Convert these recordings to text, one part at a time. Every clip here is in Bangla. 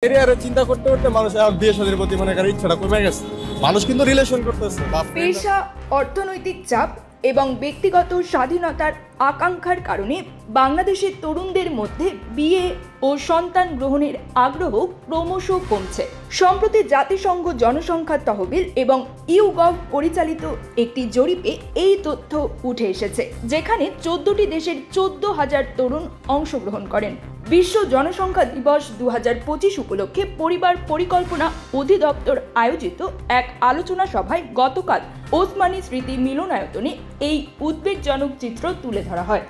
ক্যারিয়ারে চিন্তা করতে করতে মানুষ এখন বিয়ে শাদীর প্রতি মনে করার ইচ্ছাটা কমে গেছে। মানুষ কিন্তু রিলেশন করতেছে। পেশা, অর্থনৈতিক চাপ এবং ব্যক্তিগত স্বাধীনতার আকাঙ্ক্ষার কারণে বাংলাদেশের তরুণদের মধ্যে বিয়ে ও সন্তান গ্রহণের আগ্রহ ক্রমশ কমছে। সম্প্রতি জাতিসংঘ জনসংখ্যা তহবিল এবং ইউগভ পরিচালিত একটি জরিপে এই তথ্য উঠে এসেছে, যেখানে 14টি দেশের 14,000 তরুণ অংশগ্রহণ করেন। বিশ্ব জনসংখ্যা দিবস 2025 উপলক্ষে পরিবার পরিকল্পনা অধিদপ্তর আয়োজিত এক আলোচনা সভায় গতকাল ওসমানী স্মৃতি মিলনায়তনে এই উদ্বেগজনক চিত্র তুলে ধরা হয়।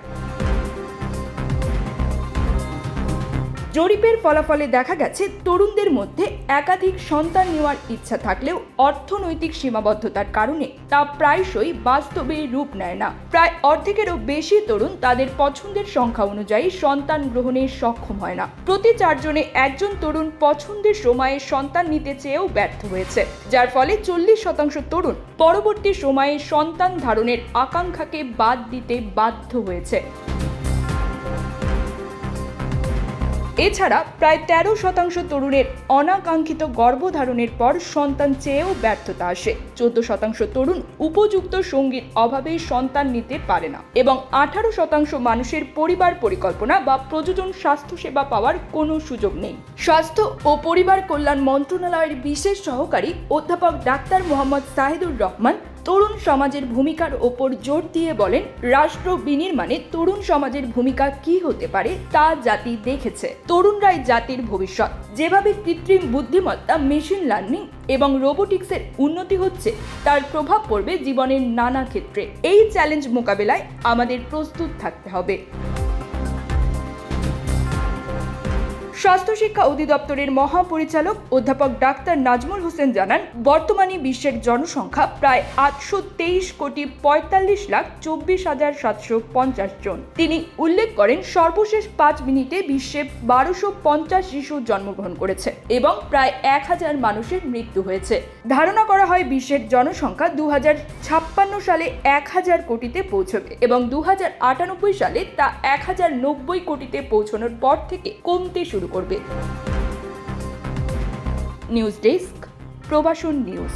জরিপের ফলাফলে দেখা গেছে, তরুণদের মধ্যে একাধিক সন্তান নেওয়ার ইচ্ছা থাকলেও অর্থনৈতিক সীমাবদ্ধতার কারণে তা প্রায়শই বাস্তবে রূপ নেয় না। প্রায় অর্ধেকেরও বেশি তরুণ তাদের পছন্দের সংখ্যা অনুযায়ী সন্তান গ্রহণে সক্ষম হয় না। প্রতি 4 জনে একজন তরুণ পছন্দের সময়ে সন্তান নিতে চেয়েও ব্যর্থ হয়েছে, যার ফলে 40% তরুণ পরবর্তী সময়ে সন্তান ধারণের আকাঙ্ক্ষাকে বাদ দিতে বাধ্য হয়েছে। এছাড়া প্রায় 13% তরুণের অনাকাঙ্ক্ষিত গর্ভধারণের পর সন্তান চেয়েও ব্যর্থতা আসে। 14% তরুণ উপযুক্ত সঙ্গীর অভাবে সন্তান নিতে পারে না এবং 18% মানুষের পরিবার পরিকল্পনা বা প্রযোজন স্বাস্থ্যসেবা পাওয়ার কোনো সুযোগ নেই। স্বাস্থ্য ও পরিবার কল্যাণ মন্ত্রণালয়ের বিশেষ সহকারী অধ্যাপক ডাক্তার মোহাম্মদ সাহিদুর রহমান তরুণ সমাজের ভূমিকার ওপর জোর দিয়ে বলেন, রাষ্ট্র বিনির্মাণে তরুণ সমাজের ভূমিকা কি হতে পারে তা জাতি দেখেছে। তরুণরাই জাতির ভবিষ্যৎ। যেভাবে কৃত্রিম বুদ্ধিমত্তা, মেশিন লার্নিং এবং রোবোটিক্সের উন্নতি হচ্ছে, তার প্রভাব পড়বে জীবনের নানা ক্ষেত্রে। এই চ্যালেঞ্জ মোকাবেলায় আমাদের প্রস্তুত থাকতে হবে। স্বাস্থ্য শিক্ষা অধিদপ্তরের মহাপরিচালক অধ্যাপক ডাক্তার নাজমুল হোসেন জানান, বর্তমানে বিশ্বের জনসংখ্যা প্রায় 823,44,24,750 জন। তিনি উল্লেখ করেন, সর্বশেষ 5 মিনিটে বিশ্বে 1250 শিশু জন্মগ্রহণ করেছে এবং প্রায় 1000 মানুষের মৃত্যু হয়েছে। ধারণা করা হয় বিশ্বের জনসংখ্যা 2056 সালে 1000 কোটিতে পৌঁছবে এবং 2098 সালে তা 1090 কোটিতে পৌঁছানোর পর থেকে কমতে শুরু করবে। নিউজ ডেস্ক, প্রবাসন নিউজ।